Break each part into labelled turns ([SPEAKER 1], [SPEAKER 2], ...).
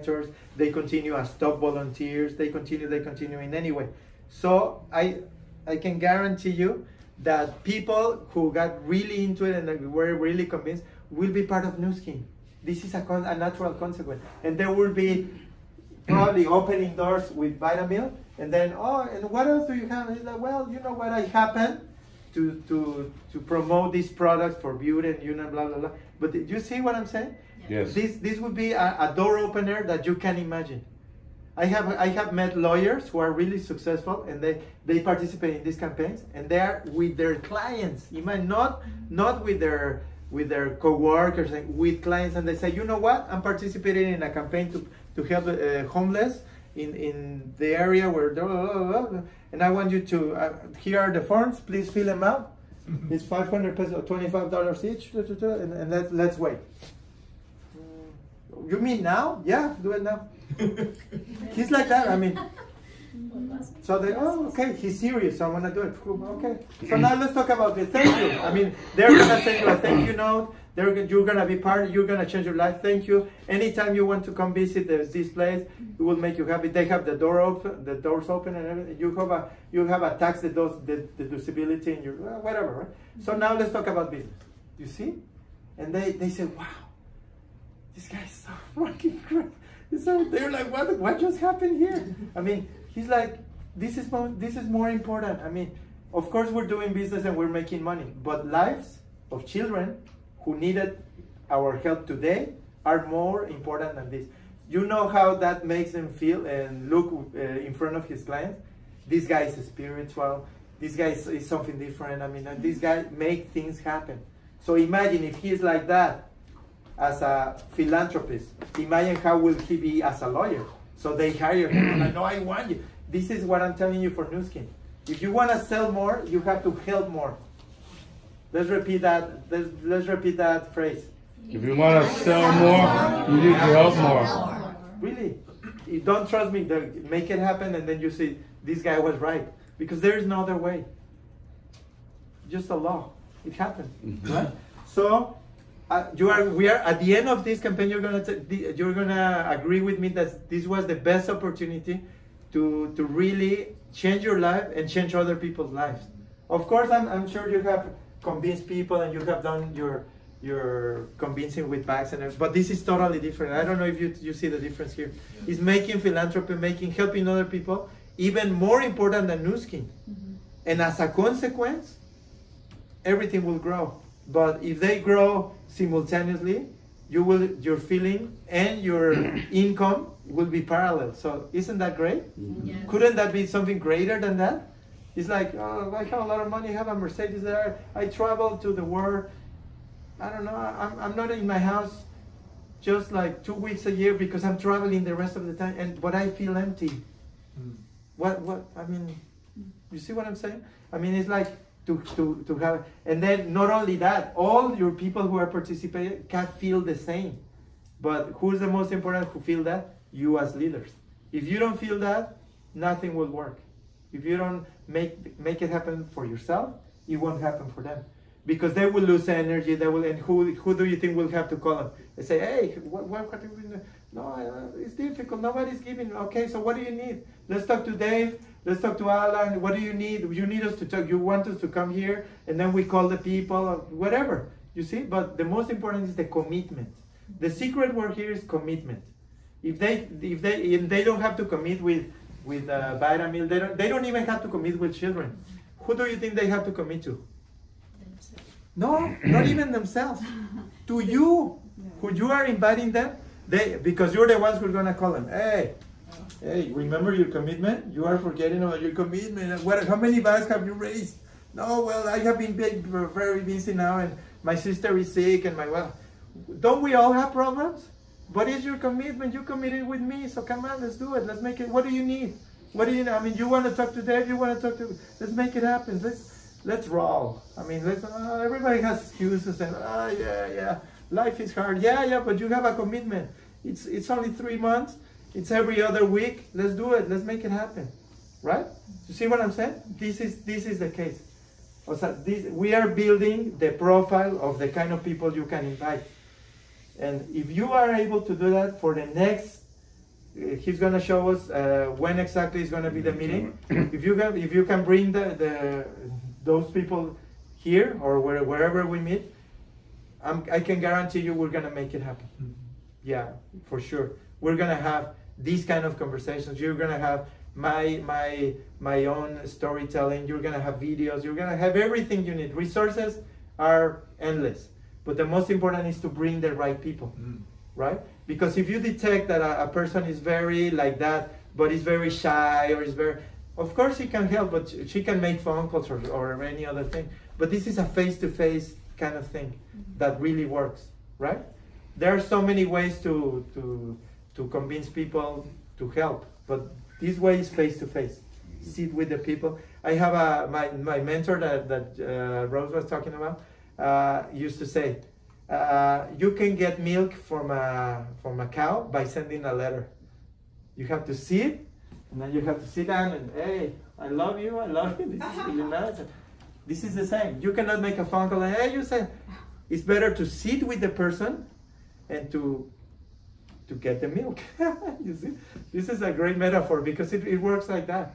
[SPEAKER 1] directors, they continue as top volunteers, they continue in any way. So I can guarantee you that people who got really into it and were really convinced will be part of New Skin. This is a natural consequence. And there will be probably opening doors with Vitamil, and then, oh, and what else do you have? And it's like, well, you know what, I happen to promote these products for beauty and blah, blah, blah. But do you see what I'm saying?
[SPEAKER 2] Yes.
[SPEAKER 1] This would be a door opener that you can imagine. I have met lawyers who are really successful, and they participate in these campaigns, and they are with their clients. Imagine, not with their co-workers, with clients, and they say, you know what, I'm participating in a campaign to help homeless in the area where, and I want you to, here are the forms, please fill them out. It's 500 pesos, $25 each, and let's wait. You mean now? Yeah, do it now. He's like that, I mean. So they, oh, okay, he's serious, so I'm gonna do it. Okay. So now let's talk about the thank you. I mean, they're gonna send you a thank you note. You're gonna be part. You're gonna change your life. Thank you. Anytime you want to come visit this place, it will make you happy. They have the doors open, and everything. You have a tax deductibility in your whatever. Right? So now let's talk about business. You see, and they say, wow, this guy's so fucking great. So they're like, what just happened here? I mean, he's like, this is more important. I mean, of course we're doing business and we're making money, but lives of children who needed our help today are more important than this. You know how that makes them feel and look in front of his clients? This guy is spiritual. This guy is something different. I mean, this guy makes things happen. So imagine if he's like that as a philanthropist, imagine how will he be as a lawyer. So they hire him, like, no, I want you. This is what I'm telling you for New Skin. If you want to sell more, you have to help more. Let's repeat that. Let's repeat that phrase.
[SPEAKER 2] If you want to sell more, you need to help more.
[SPEAKER 1] Really, you don't trust me, make it happen, and then you see this guy was right, because there is no other way. Just a law. It happened, right? So we are at the end of this campaign. You're gonna agree with me that this was the best opportunity to really change your life and change other people's lives. Of course, I'm sure you have convinced people and you have done your convincing with bags and everything, but this is totally different. I don't know if you see the difference here. Yeah. It's making philanthropy, helping other people even more important than New Skin. Mm-hmm. And as a consequence, everything will grow. But if they grow simultaneously, your feeling and your income will be parallel. So isn't that great? Yeah. Couldn't that be something greater than that? It's like, oh, I have a lot of money, I have a Mercedes there, I travel to the world. I don't know, I'm not in my house just like 2 weeks a year because I'm traveling the rest of the time, but I feel empty. What, I mean, you see what I'm saying? I mean, it's like to have, and then not only that, all your people who are participating can feel the same. But who's the most important who feel that? You as leaders. If you don't feel that, nothing will work. If you don't make it happen for yourself, it won't happen for them. Because they will lose energy, and who do you think will have to call them? They say, hey, what do we do? No, it's difficult, nobody's giving. Okay, so what do you need? Let's talk to Dave, let's talk to Alan. What do you need? You need us to talk, you want us to come here, and then we call the people, or whatever, you see? But the most important is the commitment. The secret word here is commitment. If they don't have to commit with Vitamil, they don't even have to commit with children. Who do you think they have to commit to? No, not even themselves. To you, who you are inviting them, because you're the ones who are gonna call them. Hey, remember your commitment? You are forgetting about your commitment. How many bags have you raised? No, well, I have been very busy now, and my sister is sick, and don't we all have problems? What is your commitment? You committed with me, so come on, let's do it. Let's make it. What do you need? What do you? I mean, you want to talk to Dave? You want to talk to? Let's make it happen. Let's roll. I mean, everybody has excuses and yeah, life is hard. Yeah, but you have a commitment. It's only 3 months. It's every other week. Let's do it. Let's make it happen, right? You see what I'm saying? This is the case. We are building the profile of the kind of people you can invite. And if you are able to do that for the next he's gonna show us when exactly is gonna be the meeting. If you can bring those people here or wherever we meet, I can guarantee you we're gonna make it happen. Yeah, for sure. We're gonna have these kind of conversations. You're gonna have my own storytelling. You're gonna have videos. You're gonna have everything you need. Resources are endless, but the most important is to bring the right people, right? Because if you detect that a person is very like that, but is very shy or is very, of course he can help, but she can make phone calls or any other thing. But this is a face-to-face kind of thing that really works, right? There are so many ways to convince people to help, but this way is face-to-face. Sit with the people. I have my mentor that Rose was talking about used to say, you can get milk from a cow by sending a letter. You have to sit, and then you have to sit down and, hey, I love you, this is really nice. This is the same. You cannot make a phone call and, hey, you say, it's better to sit with the person and to get the milk. You see, this is a great metaphor because it works like that.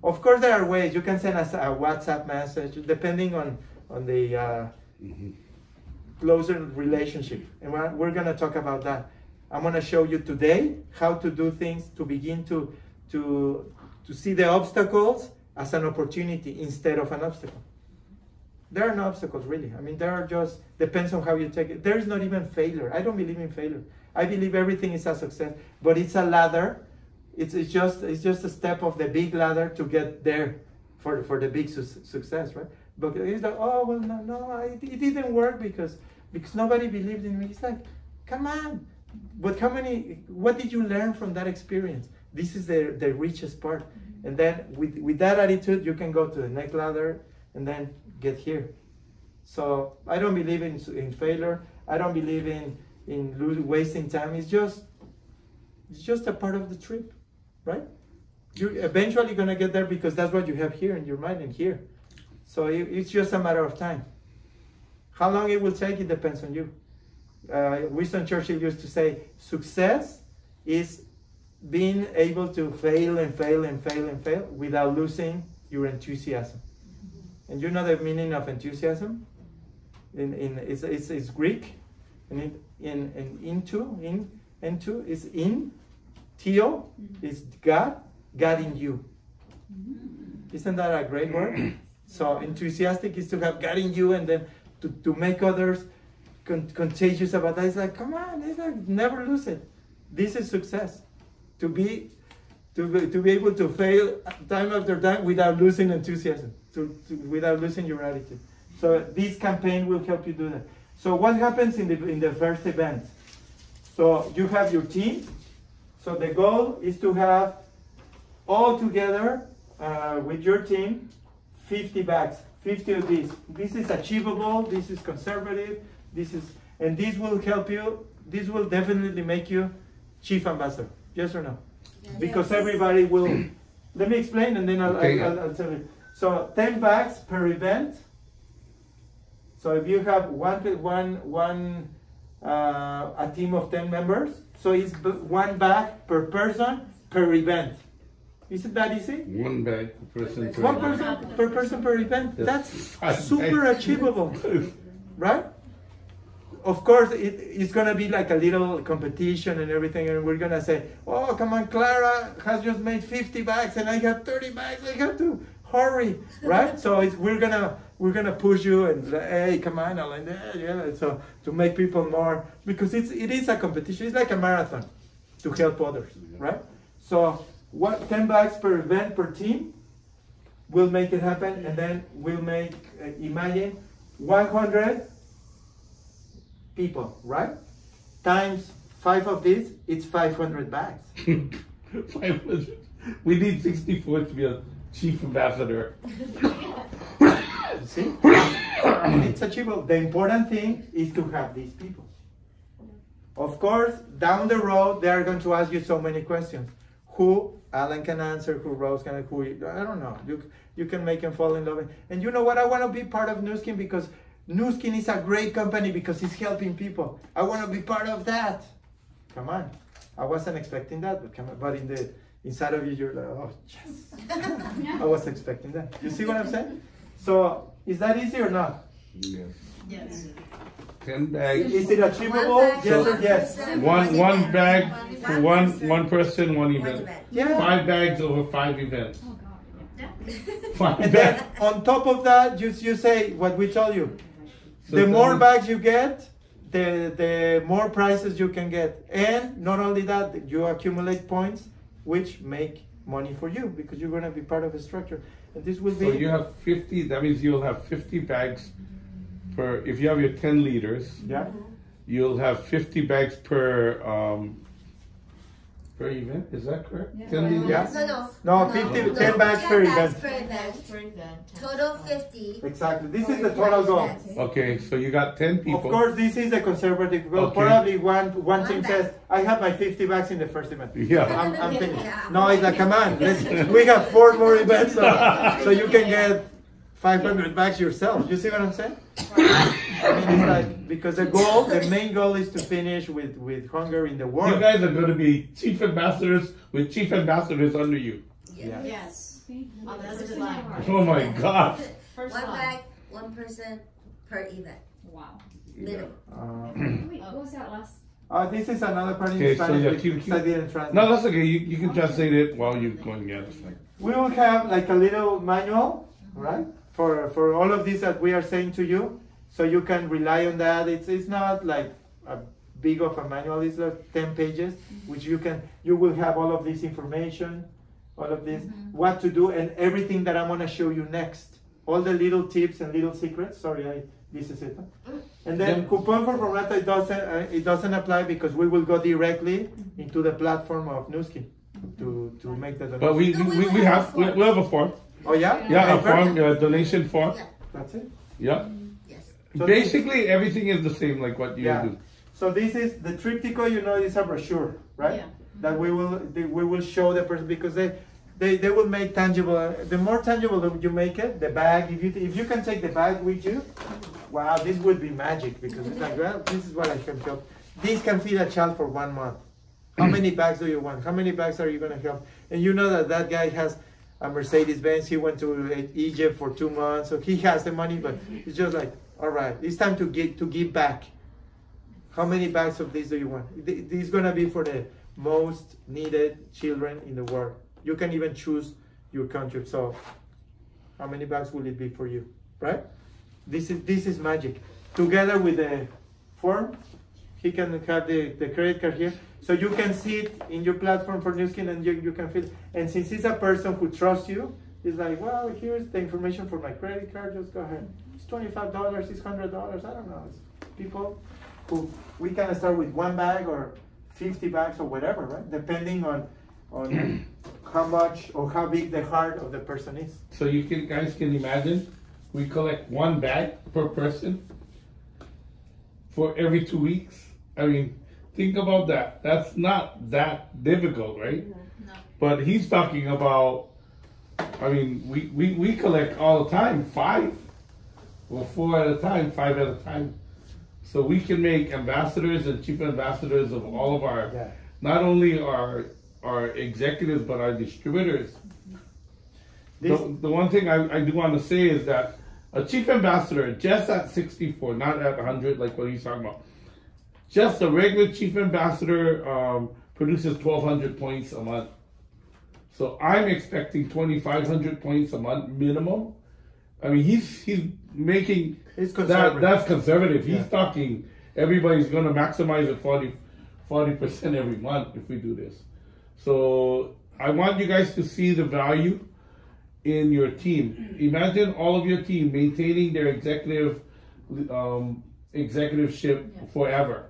[SPEAKER 1] Of course, there are ways. You can send us a WhatsApp message depending on the closer relationship, and we're going to talk about that. I'm going to show you today how to do things to begin to see the obstacles as an opportunity instead of an obstacle. There are no obstacles really. I mean, there are just, depends on how you take it. There is not even failure. I don't believe in failure. I believe everything is a success, but it's a ladder. It's just a step of the big ladder to get there for the big success, right? But it's like, oh well, no, it didn't work because nobody believed in me. It's like, come on, but what did you learn from that experience? This is the richest part. And then with that attitude, you can go to the next ladder and then get here. So I don't believe in failure. I don't believe in wasting time. It's just a part of the trip, right? You're eventually gonna get there because that's what you have here in your mind and here. So it's just a matter of time. How long it will take, it depends on you. Winston Churchill used to say, success is being able to fail and fail and fail and fail without losing your enthusiasm. And you know the meaning of enthusiasm? It's Greek, and into is in, theo is God in you. Isn't that a great word? So enthusiastic is to have God in you, and then to make others contagious about that. It's like, come on, it's like, never lose it. This is success. To be able to fail time after time without losing enthusiasm, without losing your attitude. So this campaign will help you do that. So what happens in the first event? So you have your team. So the goal is to have all together with your team 50 bags, 50 of these. This is achievable. This is conservative. And this will help you. This will definitely make you chief ambassador. Yes or no? Yes. Because everybody will. Let me explain, and then I'll tell you. So 10 bags per event. So if you have a team of 10 members, so it's one bag per person per event. Isn't that easy?
[SPEAKER 2] One bag per person.
[SPEAKER 1] One person per person per event. That's super achievable, right? Of course, it's going to be like a little competition and everything, and we're going to say, oh, come on, Clara has just made 50 bags, and I have 30 bags. I have to hurry, right? So we're gonna push you and hey, come on, Alan, yeah. So to make people more, because it is a competition. It's like a marathon to help others, right? So 10 bags per event per team will make it happen, and then we'll make imagine 100 people, right? Times 5 of these, it's 500 bags.
[SPEAKER 2] 500. We need 64 to be a chief ambassador.
[SPEAKER 1] See? It's achievable. The important thing is to have these people. Of course, down the road, they are going to ask you so many questions. Who Alan can answer, who Rose can, I don't know. You can make them fall in love. And you know what? I want to be part of Nu Skin because Nu Skin is a great company because it's helping people. I want to be part of that. Come on. I wasn't expecting that, but in the inside of you, you're like, oh, yes. I was expecting that. You see what I'm saying? So, is that easy or not?
[SPEAKER 2] Yes.
[SPEAKER 3] Yes.
[SPEAKER 2] 10 bags.
[SPEAKER 1] Is it achievable? Yes or yes?
[SPEAKER 2] One bag for one person, one event.
[SPEAKER 1] Yeah.
[SPEAKER 2] 5 bags over 5 events.
[SPEAKER 3] Oh God. Yeah.
[SPEAKER 2] 5
[SPEAKER 1] And
[SPEAKER 2] bags.
[SPEAKER 1] then on top of that, you say what we told you.
[SPEAKER 2] So
[SPEAKER 1] The more
[SPEAKER 2] then-
[SPEAKER 1] bags you get, the more prizes you can get. And not only that, you accumulate points, which make money for you because you're going to be part of a structure. And this will
[SPEAKER 2] So
[SPEAKER 1] be.
[SPEAKER 2] you have 50, that means you'll have 50 bags per, if you have your 10 liters,
[SPEAKER 1] Yeah.
[SPEAKER 2] you'll have 50 bags per event, is that correct?
[SPEAKER 3] Yeah.
[SPEAKER 2] 10 liters?
[SPEAKER 1] Yeah.
[SPEAKER 4] No,
[SPEAKER 1] No, 50, 10 bags per
[SPEAKER 4] 10
[SPEAKER 1] event.
[SPEAKER 4] per event. Total 50.
[SPEAKER 1] Exactly. This is the total goal.
[SPEAKER 2] Okay, so you got 10 people.
[SPEAKER 1] Of course, this is a conservative goal.
[SPEAKER 2] Okay.
[SPEAKER 1] Probably one team
[SPEAKER 4] One
[SPEAKER 1] says,
[SPEAKER 4] bag.
[SPEAKER 1] I have my 50 bags in the first event.
[SPEAKER 2] Yeah.
[SPEAKER 1] I'm finished.
[SPEAKER 4] Yeah.
[SPEAKER 1] No, it's like, come on, we have 4 more events, so you can get 500 bags yourself. You see what I'm saying? I mean, it's like, because the main goal is to finish with hunger in the
[SPEAKER 2] You
[SPEAKER 1] world.
[SPEAKER 2] guys are going to be chief ambassadors with chief ambassadors under you.
[SPEAKER 1] Yeah.
[SPEAKER 3] Yes.
[SPEAKER 5] Oh, that's
[SPEAKER 3] First
[SPEAKER 5] a
[SPEAKER 3] line.
[SPEAKER 5] line.
[SPEAKER 2] Oh my God.
[SPEAKER 5] First
[SPEAKER 4] One
[SPEAKER 5] line.
[SPEAKER 4] bag, one person per event.
[SPEAKER 3] Wow.
[SPEAKER 4] Minimum.
[SPEAKER 3] Wait, what was that last?
[SPEAKER 1] This is another part in
[SPEAKER 2] Okay, so
[SPEAKER 1] Spanish
[SPEAKER 2] yeah,
[SPEAKER 1] which I didn't translate.
[SPEAKER 2] No, that's okay. You can translate it while you're going at it.
[SPEAKER 1] We will have like a little manual, right? For all of this that we are saying to you, so you can rely on that. It's not like a big of a manual. It's like 10 pages, which you will have all of this information, all of this, what to do, and everything that I'm gonna show you next. All the little tips and little secrets. Sorry, this is it. And then
[SPEAKER 2] Yeah.
[SPEAKER 1] coupon for formato it doesn't apply because we will go directly into the platform of Newskin to make the donation.
[SPEAKER 2] But we have a form.
[SPEAKER 1] Oh yeah?
[SPEAKER 2] Yeah, a
[SPEAKER 1] Paper?
[SPEAKER 2] form, donation form.
[SPEAKER 4] Yeah.
[SPEAKER 1] That's it.
[SPEAKER 2] Yeah.
[SPEAKER 4] Yes.
[SPEAKER 1] So
[SPEAKER 2] Basically, everything is the same, like what you
[SPEAKER 1] Yeah.
[SPEAKER 2] do.
[SPEAKER 1] So this is the triptycho. Is a brochure, right?
[SPEAKER 3] Yeah.
[SPEAKER 1] That we will show the person because they will make tangible. The more tangible you make it, the bag. If you can take the bag with you, wow, this would be magic because it's like, well, this is what I can help. This can feed a child for 1 month. How many bags do you want? How many bags are you gonna help? And you know that guy has a Mercedes-Benz. He went to Egypt for 2 months, so he has the money. But it's just like, all right, it's time to give back. How many bags of this do you want? This is gonna be for the most needed children in the world. You can even choose your country. So, how many bags will it be for you, right? This is magic. Together with the form, he can have the credit card here, so you can see it in your platform for Newskin, and you can feel. And since he's a person who trusts you, he's like, well, here's the information for my credit card. Just go ahead. It's $25. It's $100. I don't know. It's people who we can start with 1 bag or 50 bags or whatever, right? Depending on how much or how big the heart of the person is.
[SPEAKER 2] So you guys can imagine, we collect 1 bag per person for every 2 weeks. I mean, think about that. That's not that difficult, right?
[SPEAKER 5] No.
[SPEAKER 2] But he's talking about, I mean, we collect all the time, 5. Well, 4 at a time, 5 at a time. So we can make ambassadors and chief ambassadors of all of our,
[SPEAKER 1] Yeah.
[SPEAKER 2] not only our executives, but our distributors.
[SPEAKER 1] This,
[SPEAKER 2] The one thing I do want to say is that a chief ambassador, just at 64, not at 100 like what he's talking about, just a regular chief ambassador produces 1,200 points a month. So I'm expecting 2,500 points a month minimum. I mean, he's making
[SPEAKER 1] it's conservative.
[SPEAKER 2] that's conservative.
[SPEAKER 1] Yeah.
[SPEAKER 2] He's talking everybody's going to maximize it 40% every month if we do this. So I want you guys to see the value in your team. Imagine all of your team maintaining their executiveship forever.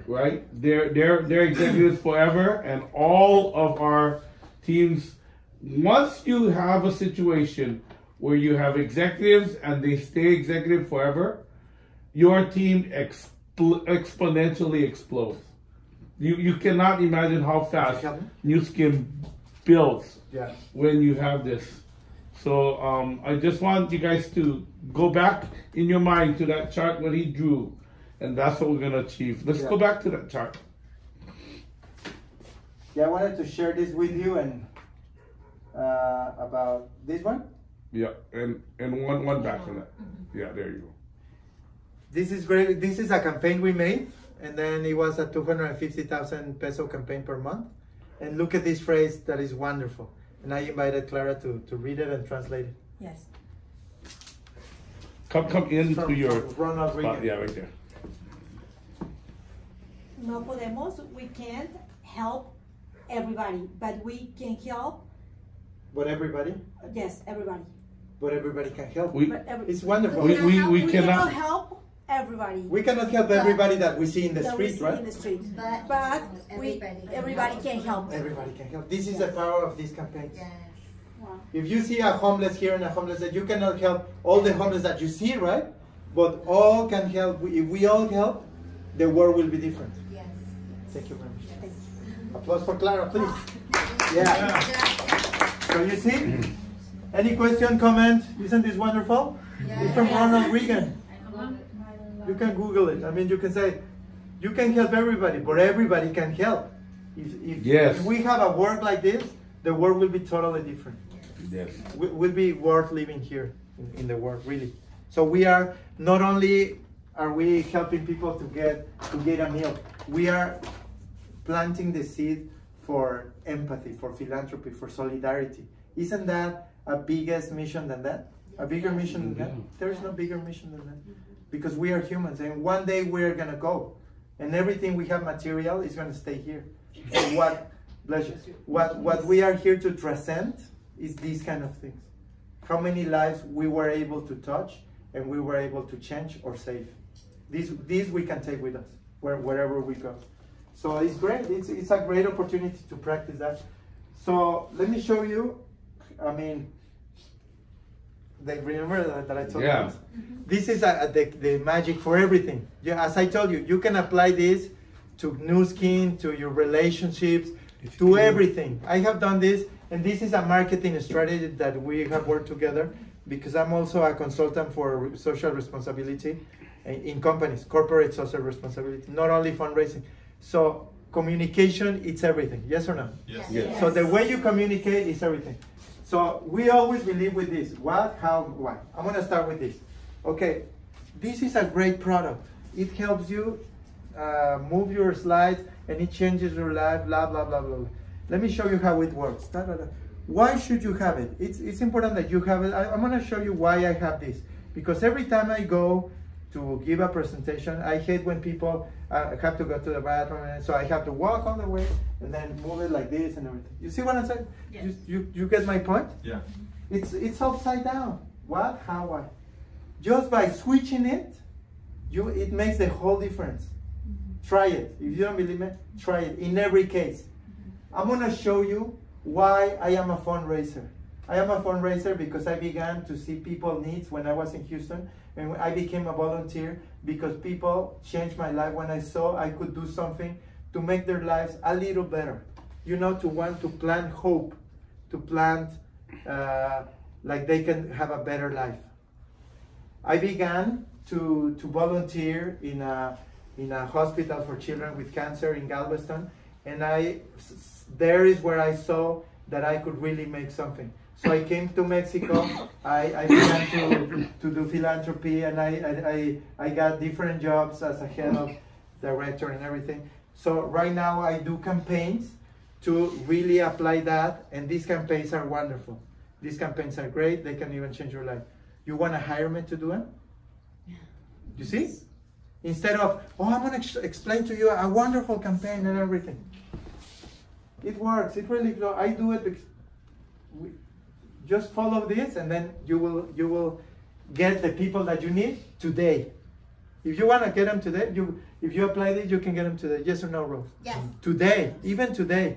[SPEAKER 2] Right? They're executives forever, and all of our teams, once you have a situation where you have executives and they stay executive forever, your team exponentially explodes. You cannot imagine how fast New Skin builds
[SPEAKER 1] Yeah.
[SPEAKER 2] when you have this. So I just want you guys to go back in your mind to that chart that he drew, and that's what we're gonna achieve. Let's go back to that chart.
[SPEAKER 1] Yeah, I wanted to share this with you and about this one.
[SPEAKER 2] Yeah, and one back from that. Yeah, there you go.
[SPEAKER 1] This is great. This is a campaign we made, and then it was a 250,000 peso campaign per month. And look at this phrase that is wonderful. And I invited Clara to read it and translate it.
[SPEAKER 5] Yes.
[SPEAKER 2] Come into
[SPEAKER 1] From
[SPEAKER 2] your
[SPEAKER 1] Ronald
[SPEAKER 2] spot.
[SPEAKER 1] Reagan.
[SPEAKER 2] Yeah, right there.
[SPEAKER 5] No podemos, we can't help everybody, but we can help,
[SPEAKER 1] But everybody,
[SPEAKER 5] yes, everybody.
[SPEAKER 1] but everybody can help.
[SPEAKER 5] But
[SPEAKER 1] It's wonderful.
[SPEAKER 2] We
[SPEAKER 5] We
[SPEAKER 2] cannot.
[SPEAKER 5] cannot help everybody.
[SPEAKER 1] We cannot help everybody that we see in the
[SPEAKER 5] that we
[SPEAKER 1] street,
[SPEAKER 5] see
[SPEAKER 1] right?
[SPEAKER 5] in the street.
[SPEAKER 4] But
[SPEAKER 5] Everybody can help.
[SPEAKER 1] Everybody can help. This is the power of these campaigns.
[SPEAKER 4] Yes.
[SPEAKER 5] Wow.
[SPEAKER 1] If you see a homeless here and a homeless there, you cannot help all the homeless that you see, right? But all can help. If we all help, the world will be different.
[SPEAKER 4] Yes.
[SPEAKER 1] Thank you very much.
[SPEAKER 5] Thank you.
[SPEAKER 1] Applause for Clara, please. Yeah. So you see? Any question, comment? Isn't this wonderful? It's from Ronald Reagan. You can Google it. I mean, you can say, you can help everybody, but everybody can help. If we have a work like this, the world will be totally different.
[SPEAKER 2] Yes.
[SPEAKER 1] Will be worth living here in the world, really. So we are not only are we helping people to get a meal, we are planting the seed for empathy, for philanthropy, for solidarity. Isn't that a biggest mission than that? A bigger mission than that? There is no bigger mission than that. Because we are humans, and one day we're gonna go, and everything we have material is gonna stay here. So what we are here to transcend is these kind of things. How many lives we were able to touch and we were able to change or save. These we can take with us wherever we go. So it's great. It's a great opportunity to practice that. So let me show you. I mean, remember that I told you. This is the magic for everything. Yeah, as I told you, you can apply this to new skin, to your relationships, to everything. I have done this, and this is a marketing strategy that we have worked together, because I'm also a consultant for social responsibility in companies, corporate social responsibility, not only fundraising. So communication, it's everything. Yes or no?
[SPEAKER 2] Yes.
[SPEAKER 1] So the way you communicate is everything. So we always believe with this: what, how, why. I'm gonna start with this. Okay, this is a great product. It helps you move your slides, and it changes your life. Blah blah blah blah. Let me show you how it works. Da, da, da. Why should you have it? It's important that you have it. I'm gonna show you why I have this. Because every time I go to give a presentation, I hate when people have to go to the bathroom, and so I have to walk all the way and then move it like this and everything. You see what I'm saying?
[SPEAKER 3] Yes.
[SPEAKER 1] You get my point?
[SPEAKER 6] Yeah.
[SPEAKER 1] It's upside down. What? How? Why? Just by switching it, it makes the whole difference. Try it. If you don't believe me, try it. In every case, I'm gonna show you why I am a fundraiser. I am a fundraiser because I began to see people's needs when I was in Houston, and I became a volunteer because people changed my life when I saw I could do something to make their lives a little better. You know, to want to plant hope, to plant like they can have a better life. I began to volunteer in a hospital for children with cancer in Galveston, and there is where I saw that I could really make something. So I came to Mexico. I began to do philanthropy, and I got different jobs as a head of director and everything. So right now I do campaigns to really apply that, and these campaigns are wonderful. These campaigns are great. They can even change your life. You want to hire me to do them? You see? Instead of, oh, I'm going to explain to you a wonderful campaign and everything. It works. It really does. I do it because just follow this, and then you will get the people that you need today. If you want to get them today, if you apply this, you can get them today. Yes or no, Rose?
[SPEAKER 4] Yes.
[SPEAKER 1] Today, even today,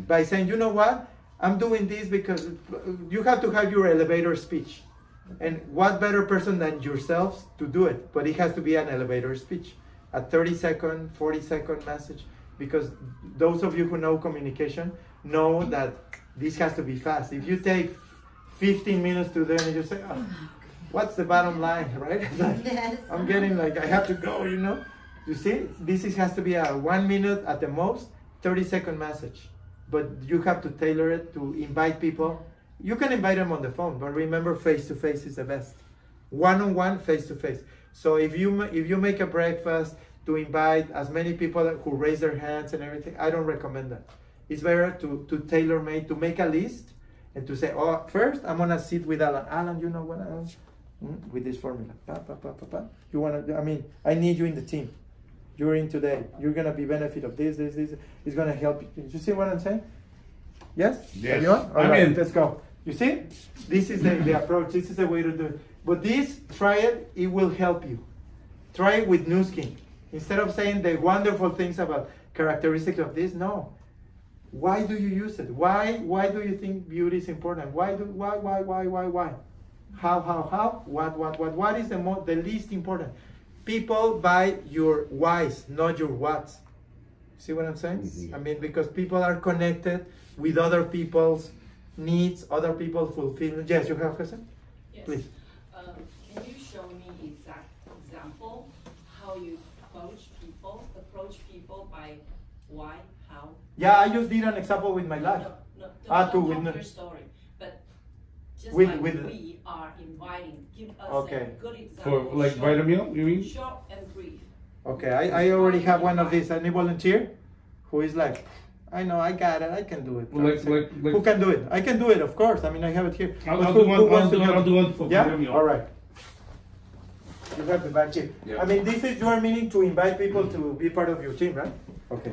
[SPEAKER 1] by saying, you know what? I'm doing this because you have to have your elevator speech. And what better person than yourselves to do it? But it has to be an elevator speech, a 30-second, 40-second message. Because those of you who know communication know that this has to be fast. If you take 15 minutes to do it and you say, oh, what's the bottom line, right? Like,
[SPEAKER 4] Yes.
[SPEAKER 1] I'm getting like, I have to go, you know? You see, this has to be a 1 minute at the most, 30-second message. but you have to tailor it to invite people. You can invite them on the phone, but remember, face-to-face is the best. One-on-one, face-to-face. So if you make a breakfast to invite as many people who raise their hands and everything, I don't recommend that. It's better to tailor-made, to make a list and to say, oh, first I'm gonna sit with Alan. Alan, you know what, Alan? With this formula. You wanna? I need you in the team. You're in today. You're gonna be benefit of this. It's gonna help you. You see what I'm saying? Yes?
[SPEAKER 2] Yes.
[SPEAKER 1] Everyone? All right, let's go. You see? This is the approach. This is the way to do it. But this, try it. It will help you. Try it with Nu Skin. Instead of saying the wonderful things about characteristics of this, no. Why do you use it? Why do you think beauty is important? Why? How? What is the least important? People buy your whys, not your whats. See what I'm saying?
[SPEAKER 2] Mm-hmm.
[SPEAKER 1] Because people are connected with other people's needs, other people's fulfillment. Yes, you have a question?
[SPEAKER 6] Yes.
[SPEAKER 1] Please.
[SPEAKER 6] Can you show me example how you approach people by why, how?
[SPEAKER 1] Yeah, I just did an example with my life.
[SPEAKER 6] Don't talk your story, but just like we are inviting, give us a good example.
[SPEAKER 2] For like vitamin, you mean?
[SPEAKER 6] Short and brief.
[SPEAKER 1] Okay, I already have one of these. Any volunteer who is like, I know, I got it, I can do it. Who can do it? I can do it, of course. I have it here.
[SPEAKER 2] I'll do one for vitamin.
[SPEAKER 1] Yeah? All right. You have the back here.
[SPEAKER 2] Yeah.
[SPEAKER 1] This is your meaning to invite people to be part of your team, right? Okay.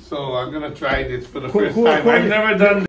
[SPEAKER 2] So I'm gonna try this for the first time. I've never done this.